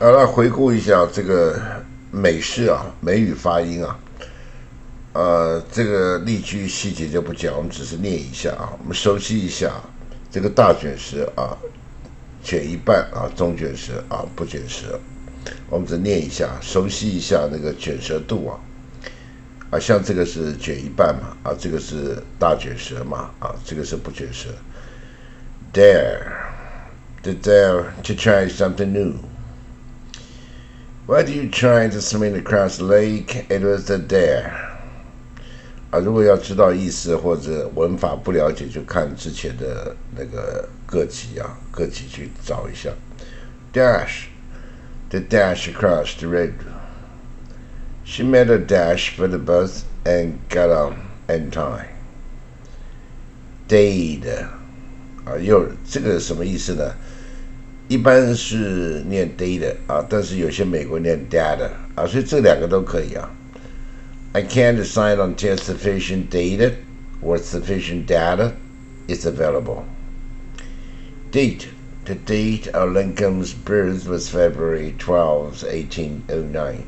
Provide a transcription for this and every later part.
好了，回顾一下这个美式美语发音这个例句细节就不讲，我们只是念一下我们熟悉一下这个大卷舌卷一半中卷舌不卷舌，我们只念一下，熟悉一下那个卷舌度像这个是卷一半嘛这个是大卷舌嘛这个是不卷舌。Dare to try something new. Why do you try to swim across the lake? It was a dare. 如果要知道意思或者文法不了解，就看之前的那个各集各集去找一下。Dash, to dash across the road. She made a dash for the bus and got on in time. Dade, 这个什么意思呢？一般是念 data 但是有些美国念 data 所以这两个都可以I can't decide until sufficient data or sufficient data is available. Date. The date of Lincoln's birth was February 12, 1809.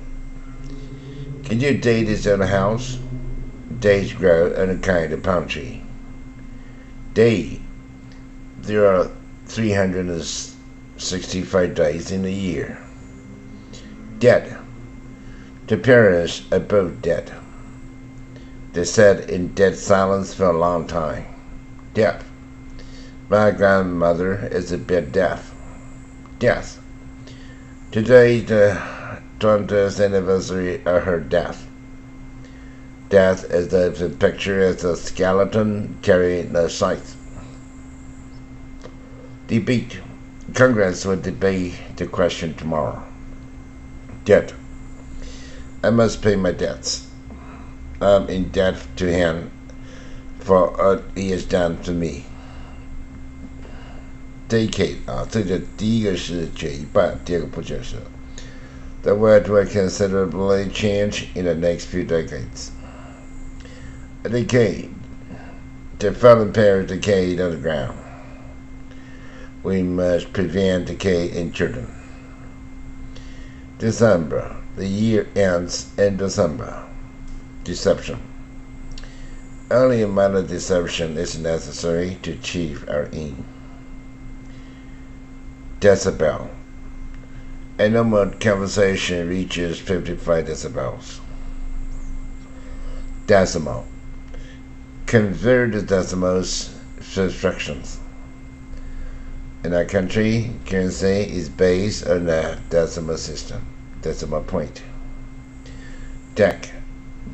Can you date his own house? Dates grow on a kind of palm tree. Day. There are 365 days in a year. Dead. The parents are both dead. They sat in dead silence for a long time. Death. My grandmother is a bit deaf. Death. Today is the 20th anniversary of her death. Death is the picture as a skeleton carrying a scythe. Debate. Congress will debate the question tomorrow. Debt. I must pay my debts. I'm in debt to him for what he has done to me. Decade 这个第一个是卷一半，第二个不卷舌。The word will considerably change in the next few decades. A decade. The fallen parent decayed on the ground. We must prevent decay in children. December. The year ends in December. Deception. Only a minor deception is necessary to achieve our aim. Decibel. A normal conversation reaches 55 decibels. Decimal. Convert the decimals to fractions. In our country, currency is based on a decimal system. Decimal point. Deck.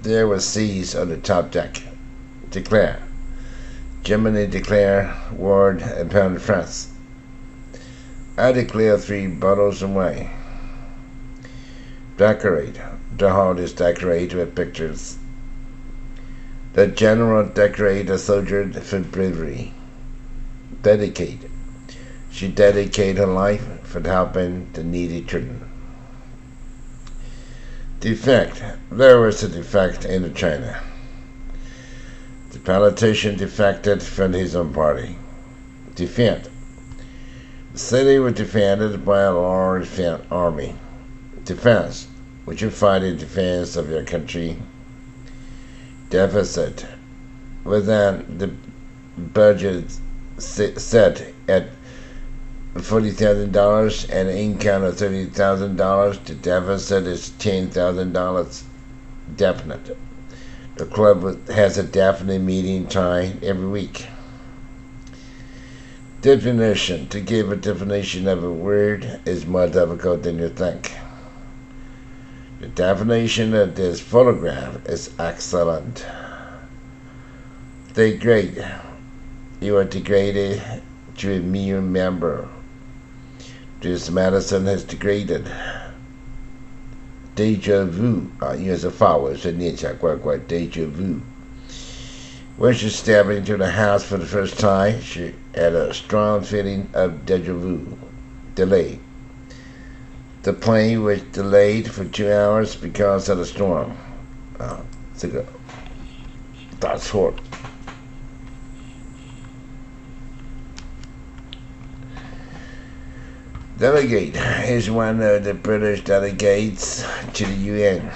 There were seas on the top deck. Declare. Germany declare war upon France. I declare 3 bottles of wine. Decorate. The hall is decorated with pictures. The general decorated a soldier for bravery. Dedicate. She dedicated her life for helping the needy children. Defect. There was a defect in China. The politician defected from his own party. Defend. The city was defended by a large army. Defense. Would you fight in defense of your country? Deficit. Within the budget set at $40,000 and an income of $30,000, the deficit is $10,000. Definite. The club has a definite meeting time every week. Definition. To give a definition of a word is more difficult than you think. The definition of this photograph is excellent. Degrade. You are degraded to a mere member. This medicine has degraded. Deja vu 因为是法文，所以念起来怪怪。Deja vu. When she stepped into the house for the first time, she had a strong feeling of deja vu. Delay. The plane was delayed for 2 hours because of the storm. 这个打错了。Delegate is one of the British delegates to the UN.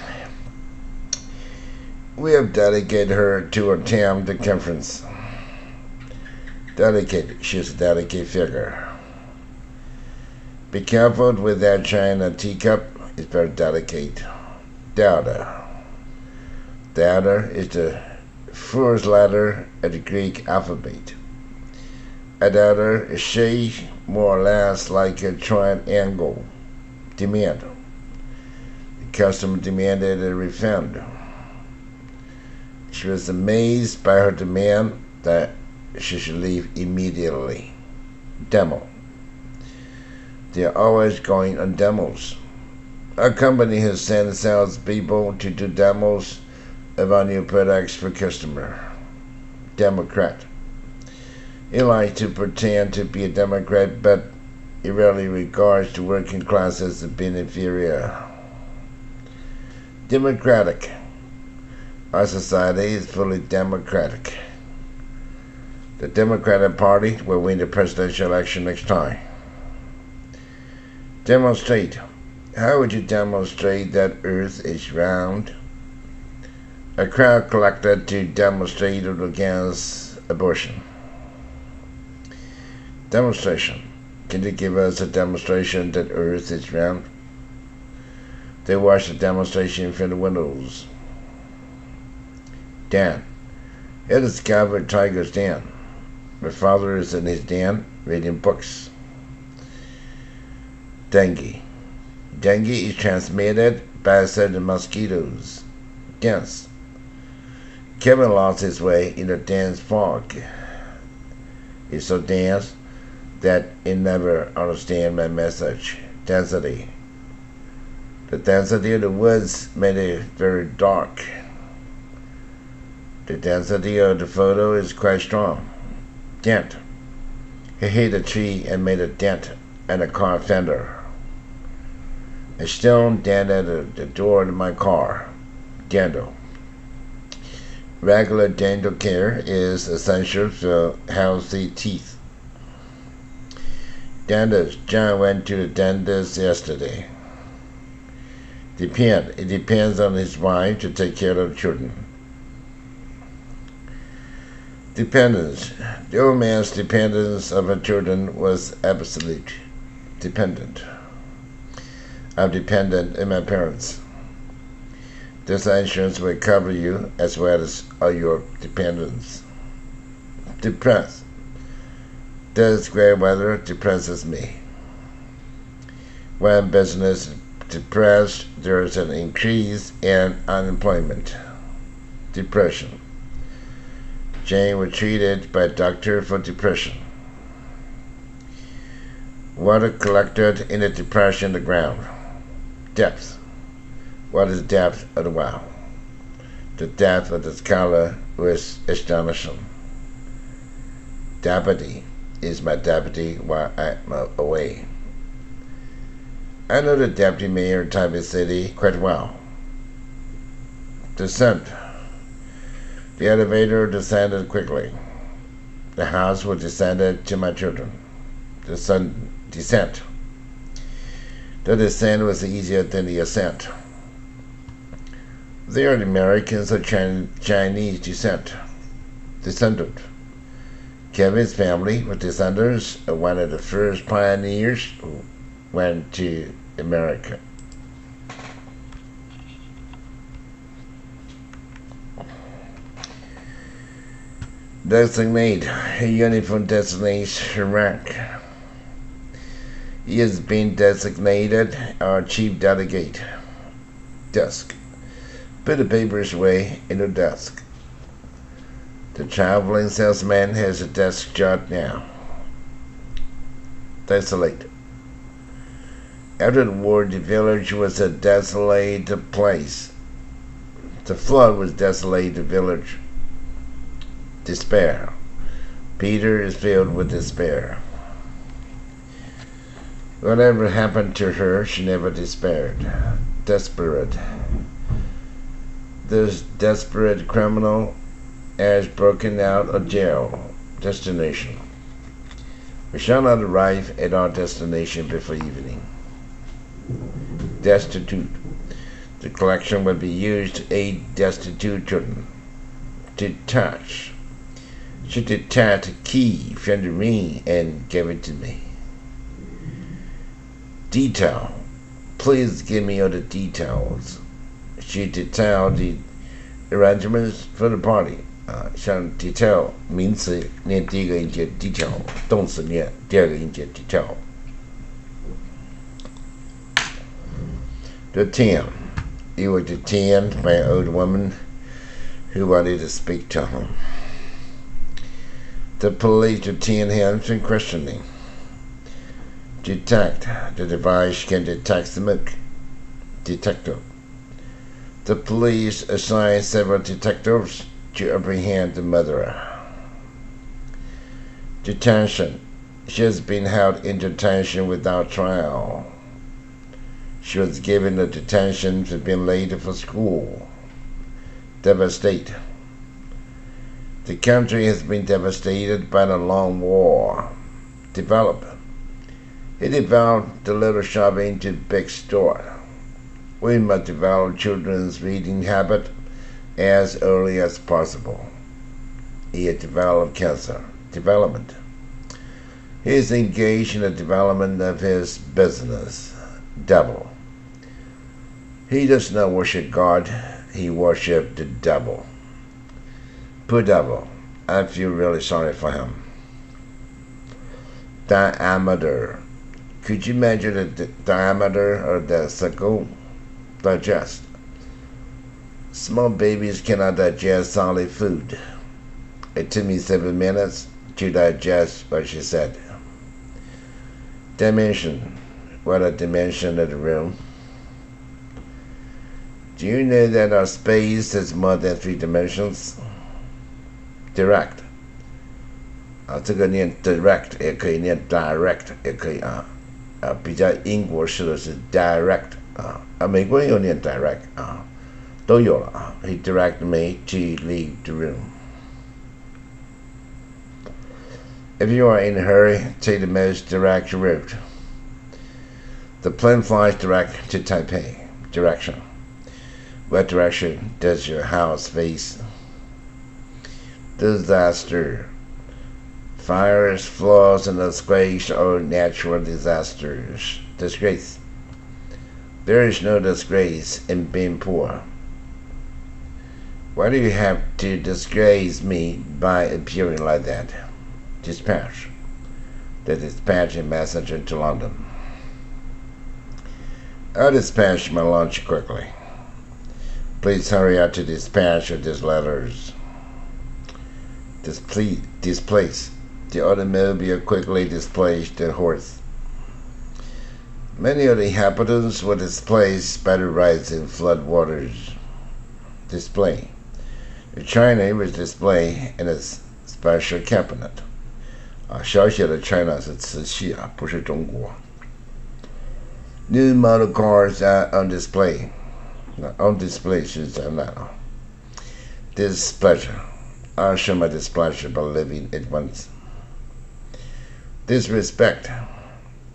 We have delegated her to attend the conference. Delegate, she's a delicate figure. Be careful with that china teacup, it's very delicate. Delta. Delta is the first letter of the Greek alphabet. A delta is shaped more or less like a triangle. Demand. The customer demanded a refund. She was amazed by her demand that she should leave immediately. Demo. They are always going on demos. Our company has sent salespeople to do demos of our new products for customer. Democrat. He likes to pretend to be a Democrat, but he rarely regards the working classes as being inferior. Democratic. Our society is fully democratic. The Democratic Party will win the presidential election next time. Demonstrate. How would you demonstrate that Earth is round? A crowd collected to demonstrate against abortion. Demonstration. Can you give us a demonstration that Earth is round? They watched the demonstration from the windows. Den. He discovered Tiger's den. My father is in his den reading books. Dengue. Dengue is transmitted by certain mosquitoes. Dense. Kevin lost his way in a dense fog. It's so dense that he never understands my message. Density. The density of the woods made it very dark. The density of the photo is quite strong. Dent. He hit a tree and made a dent in a car fender. A stone dented the door to my car. Dental. Regular dental care is essential for healthy teeth. Dentist. John went to the dentist yesterday. Depend. It depends on his wife to take care of the children. Dependence. The old man's dependence of her children was absolute. Dependent. I'm dependent on my parents. This insurance will cover you as well as all your dependents. Depressed. This great weather depresses me. When business is depressed, there is an increase in unemployment. Depression. Jane was treated by a doctor for depression. Water collected in the depression of the ground. Depth. What is the depth of the well? The depth of the scholar was astonishing. Deputy is my deputy while I'm away. I know the deputy mayor of Taipei City quite well. Descent. The elevator descended quickly. The house was descended to my children. Descent. The descent was easier than the ascent. They are the Americans of Chinese descent. Descendant. Kevin's family was descendants of one of the first pioneers who went to America. Designate. A uniform designates rank. He has been designated our chief delegate. Desk. Put the papers away in the desk. The traveling salesman has a desk job now. Desolate. After the war, the village was a desolate place. The flood was desolate the village. Despair. Peter is filled with despair. Whatever happened to her, she never despaired. Desperate. This desperate criminal has broken out of jail. Destination. We shall not arrive at our destination before evening. Destitute. The collection will be used to aid destitute children. Detach. She detached a key from the ring and gave it to me. Detail. Please give me all the details. She detailed the arrangements for the party. 像 detail 名词念第一个音节 detail， 动词念第二个音节 detail。Detained. He was detained by an old woman who wanted to speak to him. The police detained him for questioning. Detect. The device can detect smoke. Detective. The police assigned several detectives to apprehend the murderer. Detention. She has been held in detention without trial. She was given a detention for being late for school. Devastate. The country has been devastated by the long war. Develop. He developed the little shop into a big store. We must develop children's reading habit as early as possible. He had developed cancer. Development. He is engaged in the development of his business. Devil. He does not worship God. He worships the devil. Poor devil. I feel really sorry for him. Diameter. Could you measure the diameter of the circle? Digest. Small babies cannot digest solid food. It took me 7 minutes to digest what she said. Dimension. What a dimension of the room. Do you know that our space has more than 3 dimensions? Direct. 这个念 direct 也可以念 direct 也可以比较英国式的是 direct 美国人有念 direct 都有了He directed me to leave the room. If you are in a hurry, take the most direct route. The plane flies direct to Taipei. Direction. What direction does your house face? Disaster. Fires, floods, and earthquakes are natural disasters. Disgrace. There is no disgrace in being poor. Why do you have to disgrace me by appearing like that? Dispatch. The dispatching messenger to London. I'll dispatch my lunch quickly. Please hurry up to dispatch of these letters. Displace. The automobile quickly displaced the horse. Many of the inhabitants were displaced by the rising flood waters. Display. China was displayed in a special cabinet. 小写的 China 是瓷器不是中国。New model cars are on display. On display 是展览Displeasure. I'll show my displeasure by leaving at once. Disrespect.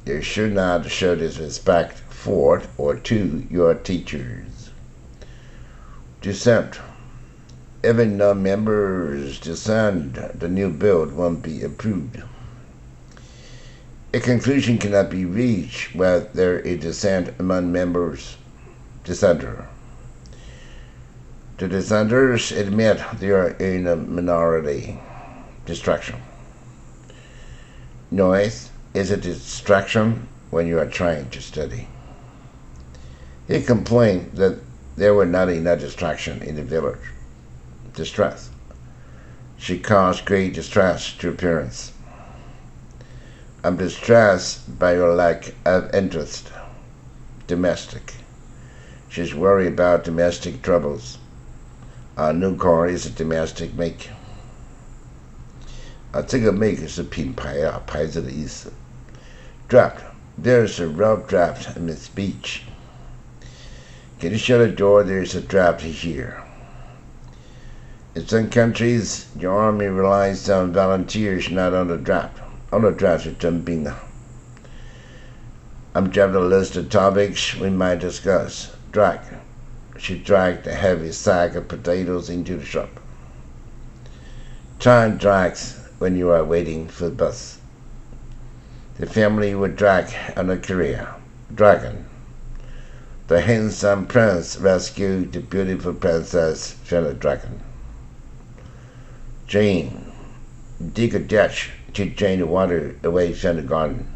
You should not show disrespect for or to your teachers. Dissent. Even non-members dissent, the new bill won't be approved. A conclusion cannot be reached where there is dissent among members. Dissenter. The dissenters admit they are in a minority. Distraction. Noise is a distraction when you are trying to study. He complained that there were not enough distraction in the village. Distress. She caused great distress to parents. I'm distressed by your lack of interest. Domestic. She's worried about domestic troubles. Our new car is a domestic make. 这个 make 是品牌牌子的意思。Draft. There's a rough draft in the speech. Can you shut the door? There's a draft here. In some countries, the army relies on volunteers, not on the draft. On the draft 是征兵啊。I'm drafting a list of topics we might discuss. Drag. She dragged a heavy sack of potatoes into the shop. Time drags when you are waiting for the bus. The family would drag on a career. Dragon. The handsome prince rescued the beautiful princess from the dragon. Drain. Dig a ditch to drain the water away from the garden.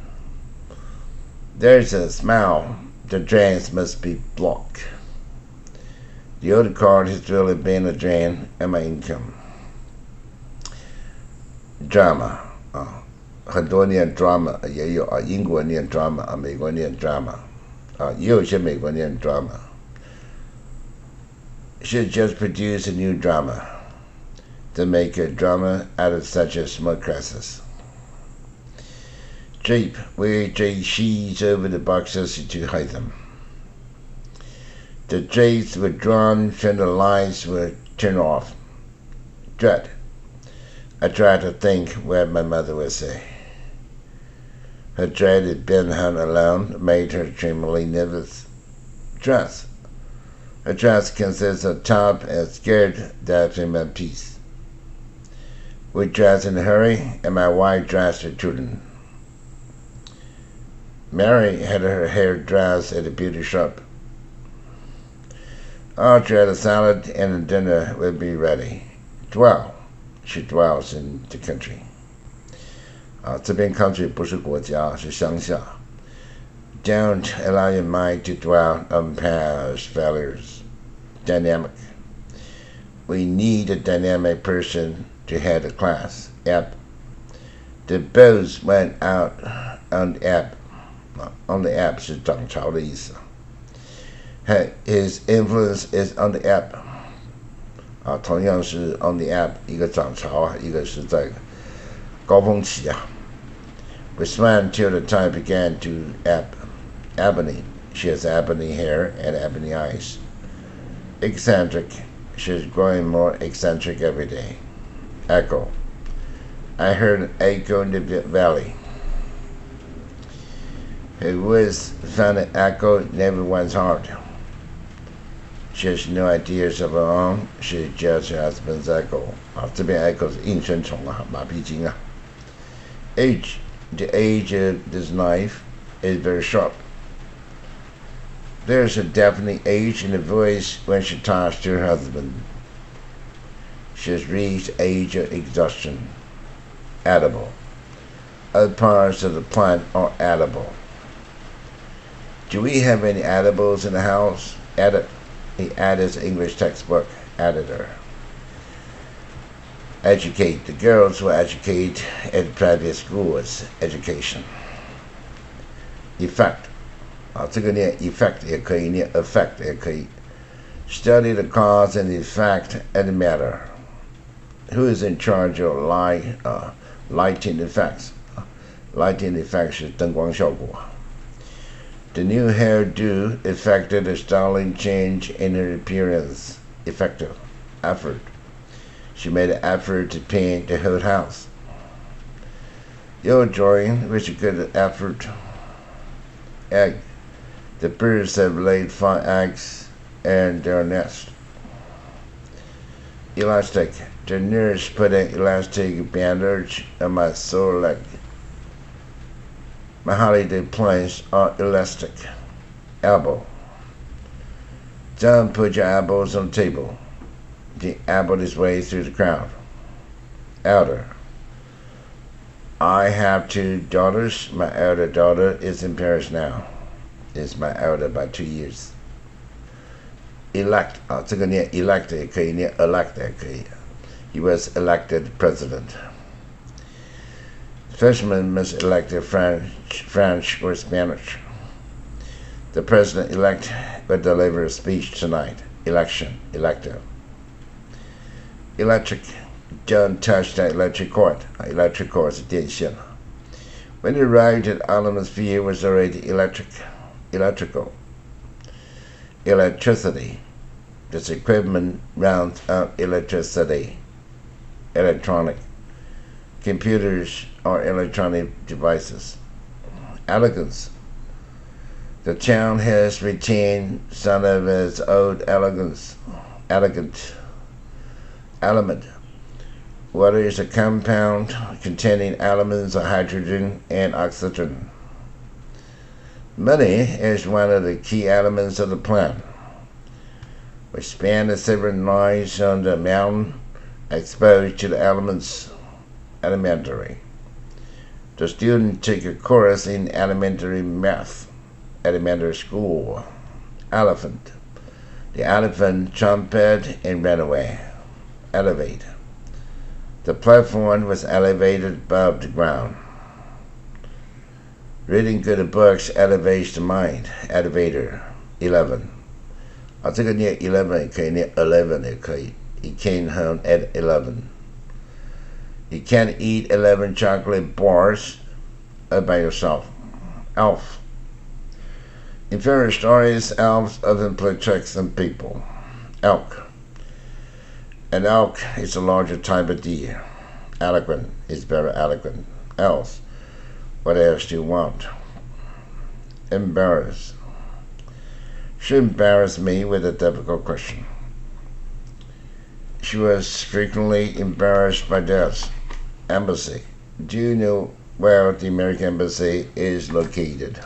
There's a smell. The drains must be blocked. The old card has really been a drain on my income. Drama 啊，很多念 drama 也有啊，英国念 drama 啊，美国念 drama 啊，也有一些美国念 drama. Should just produce a new drama to make a drama out of such a small crisis. Drape. We drape sheets over the boxes to hide them. The drapes were drawn from the lights were turned off. Dread. I tried to think what my mother would say. Her dread had been home alone, made her extremely nervous. Dress. Her dress consists of top and skirt that in my piece. We dressed in a hurry, and my wife dressed her children. Mary had her hair dressed at the beauty shop. Audrey had a salad, and the dinner would be ready. Dwell. She dwells in the country. 啊，这边 country 不是国家，是乡下。Don't allow your mind to dwell on past failures. Dynamic. We need a dynamic person to head the class. App. The boats went out on the app. On the app 是涨潮的意思。His influence is on the app. 啊，同样是 on the app， 一个涨潮啊，一个是在高峰期啊。We swam till the tide began to ebb. Ebony. She has ebony hair and ebony eyes. Eccentric. She's growing more eccentric every day. Echo. I heard an echo in the valley. Her voice found an echo in everyone's heart. She has no ideas of her own. She just her husband's echo. 啊，这边 echo 是应声虫啊，马屁精啊。Age. The age of this knife is very sharp. There's a definite age in the voice when she talks to her husband. She has reached the age of exhaustion. Edible. Other parts of the plant are edible. Do we have any edibles in the house? Edit. He added English textbook. Editor. Educate. The girls will educate at private schools. Education. Effect. 啊，这个念 effect 也可以，念 effect 也可以。Study the cause and the effect of the matter. Who is in charge of lighting effects? Lighting effects 是灯光效果。The new hairdo effected a styling change in her appearance. Effective. Effort. She made an effort to paint the whole house. Your drawing was a good effort. Egg. The birds have laid 5 eggs in their nest. Elastic. The nurse put an elastic bandage on my sore leg. My holiday plans are elastic. Elbow. Don't put your elbows on the table. He elbowed his way through the crowd. Elder. I have 2 daughters. My elder daughter is in Paris now. Is my elder by 2 years. Elect. 啊，这个念 elect 也可以，念 elect 也可以。He was elected president. Freshman must elect French or Spanish. The president-elect will deliver a speech tonight. Election. Elective. Electric. Don't touch the electric cord. Electric cord 是电线。When he arrived at atmosphere was already electrical. Electricity. This equipment runs on electricity. Electronic. Computers or electronic devices. Elegance. The town has retained some of its old elegant element. Water is a compound containing elements of hydrogen and oxygen. Money is one of the key elements of the plant. We span the several lines on the mountain exposed to the elements elementary. The student took a course in elementary math, elementary school. Elephant. The elephant jumped and ran away. Elevate. The platform was elevated above the ground. Reading good books elevates the mind. Elevator. 11. 这个念 11 也可以，念 11 也可以。You came home at 11. You can't eat 11 chocolate bars by yourself. Elf. In fairy stories, elves often play tricks on people. Elk. An elk is a larger type of deer. Eloquent is very eloquent. Else. What else do you want? Embarrass. She embarrassed me with a difficult question. She was frequently embarrassed by this. Embassy. Do you know where the American Embassy is located?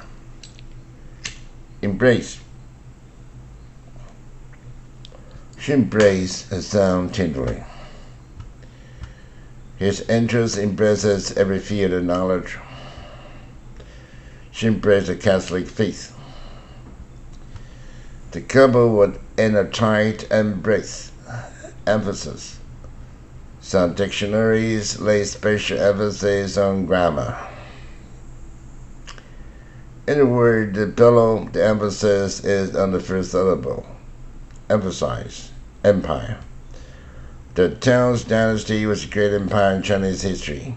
Embrace. She embraced a sound tenderly. His interest embraces every field of knowledge. She embraced the Catholic faith. The couple would in a tight embrace. Emphasis. Some dictionaries lay special emphasis on grammar. In the word the pillow, the emphasis is on the first syllable. Emphasize. Empire. The Tang's dynasty was a great empire in Chinese history.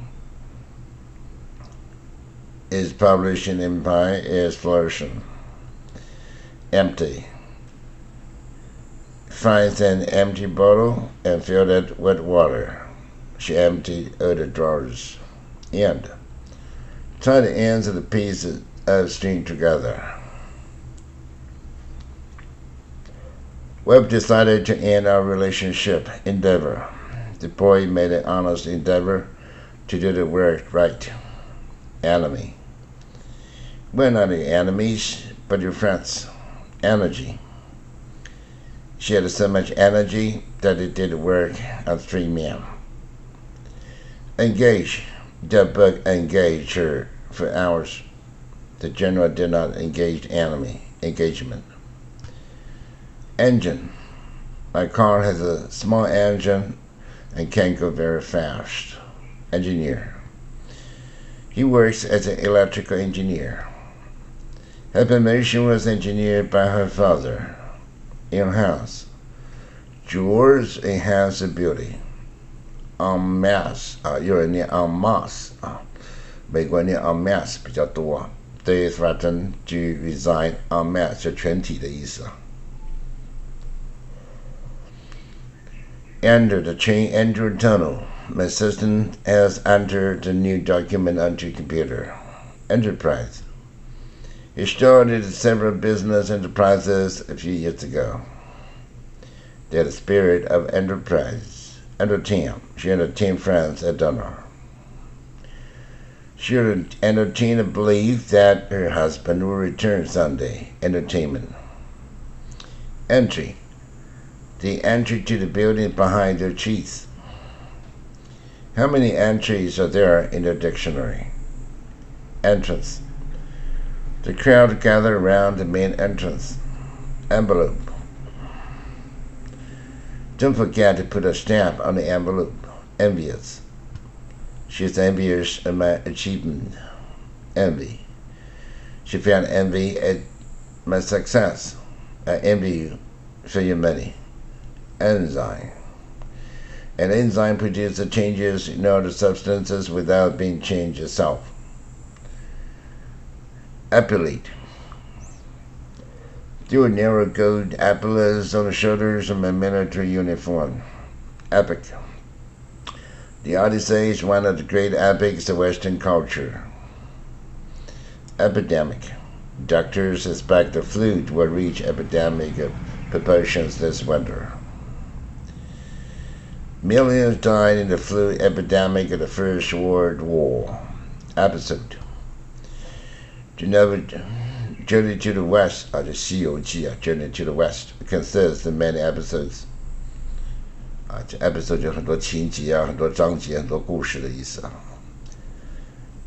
Its publishing empire is flourishing. Empty. Finds an empty bottle and filled it with water. She emptied all the drawers. End. Tie the ends of the pieces of string together. We've decided to end our relationship endeavor. The boy made an honest endeavor to do the work right. Enemy. We're not your enemies, but your friends. Energy. She had so much energy that it did work on 3 men. Engage. The book engaged her for hours. The general did not engage engagement. Engine. My car has a small engine and can't go very fast. Engineer. He works as an electrical engineer. Her promotion was engineered by her father. In-house. Jewels enhance the beauty. En masse 有人念 en masse 美国念 en masse 比较多。They threatened to resign en masse 就全体的意思。Enter the train entered tunnel. My assistant has entered the new document onto computer. Enterprise. He started several business enterprises a few years ago. They had a spirit of enterprise. Entertain. She entertained friends at dinner. She entertained a belief that her husband will return Sunday. Entertainment. Entry. The entry to the building behind their cheese. How many entries are there in the dictionary? Entrance. The crowd gathered around the main entrance. Envelope. Don't forget to put a stamp on the envelope. Envious. She's envious of my achievement. Envy. She found envy at my success. I envy you for your money. Enzyme. An enzyme produces changes in other substances without being changed itself. Epaulette. There were narrow gold epaulets on the shoulders of my military uniform. Epic. The Odyssey is one of the great epics of Western culture. Epidemic. Doctors suspect the flu will reach epidemic proportions this winter. Millions died in the flu epidemic of the First World War. Episode. Journey to the West, 这《西游记》Journey to the West consists of many episodes. 这 episode 就很多情节很多章节很多故事的意思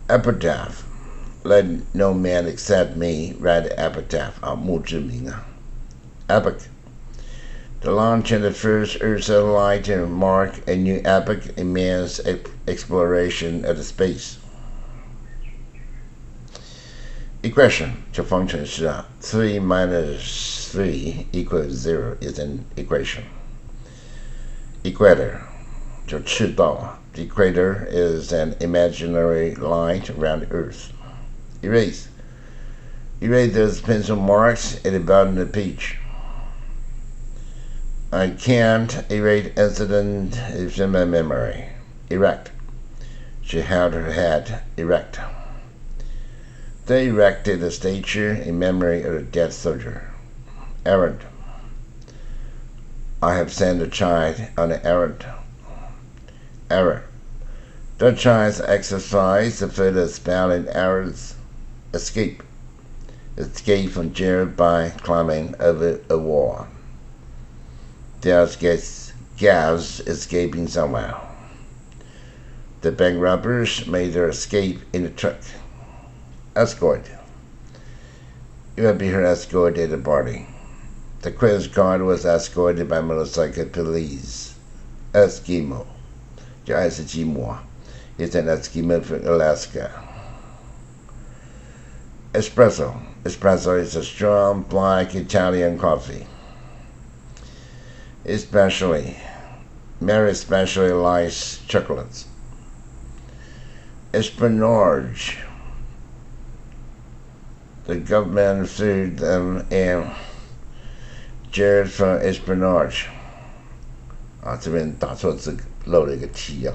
Epitaph. Let no man except me write an epitaph. 墓志铭Epic. The launch of the first Earth satellite to mark a new epoch in man's exploration of the space. Equation 就方程式3 minus 3 equals 0 is an equation. Equator 就赤道The equator is an imaginary line around Earth. Erase those pencil marks at the bottom of the page. I can't erase incident is in my memory. Erect. She held her head erect. They erected a statue in memory of a dead soldier. Errand. I have sent a child on an errand. Error. The child's exercise the further spelling errors. Escape. Escape from jail by climbing over a wall. There's gas escaping somewhere. The bank robbers made their escape in a truck. Escort. You will be her escort at the party. The Coast Guard was escorted by motorcycle police. Eskimo. 就爱斯基摩 is an Eskimo from Alaska. Espresso. Espresso is a strong black Italian coffee. Mary especially likes chocolates. Espionage. The government sued them and jailed for espionage. 这边打错字漏了一个 T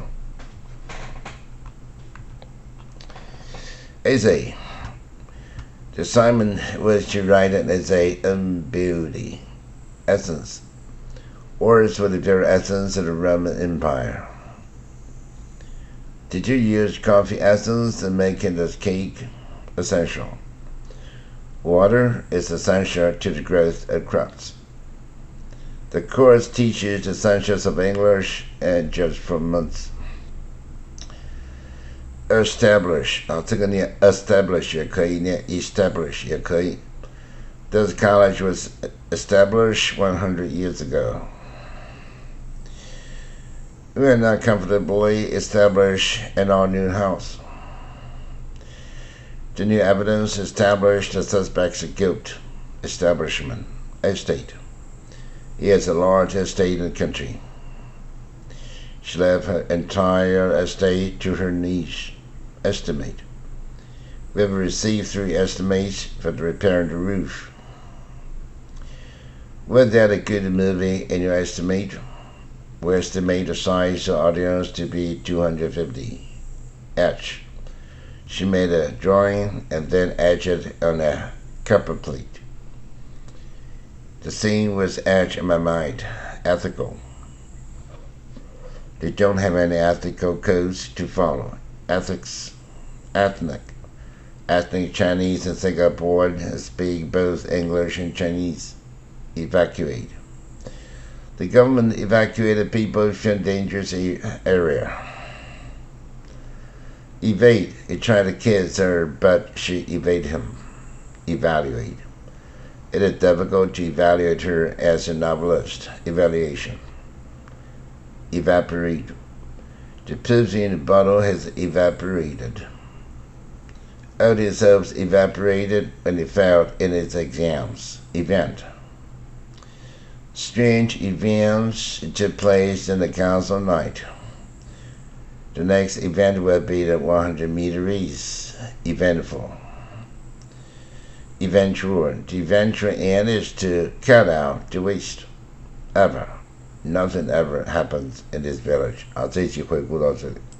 Essay. The assignment was to write an essay on beauty, essence, words for the very essence of the Roman Empire. Did you use coffee essence in making this cake? Essential. Water is essential to the growth of crops. The course teaches the essentials of English and just for months. Establish. 这个念 establish 也可以念 establish 也可以 This college was established 100 years ago. We are not comfortably established in our new house. The new evidence established the suspect's guilt. Establishment. Estate. He has a large estate in the country. She left her entire estate to her niece. Estimate. We have received 3 estimates for the repair of the roof. Was that a good movie in your estimate? We estimate the size of the audience to be 250. Etch. She made a drawing and then etched it on a copper plate. The scene was etched in my mind. Ethical. They don't have any ethical codes to follow. Ethics. Ethnic. Ethnic Chinese in Singapore speak both English and Chinese. Evacuate. The government evacuated people from dangerous area. Evade. He tried to kiss her, but she evaded him. Evaluate. It is difficult to evaluate her as a novelist. Evaluation. Evaporate. The poison in the bottle has evaporated. All his hopes evaporated when he failed in his exams. Event. Strange events took place in the council night. The next event will be the 100-meter race. Eventful. Eventual. The eventual end is to cut out the waste. Ever. Nothing ever happens in this village。这一集回顾到这里。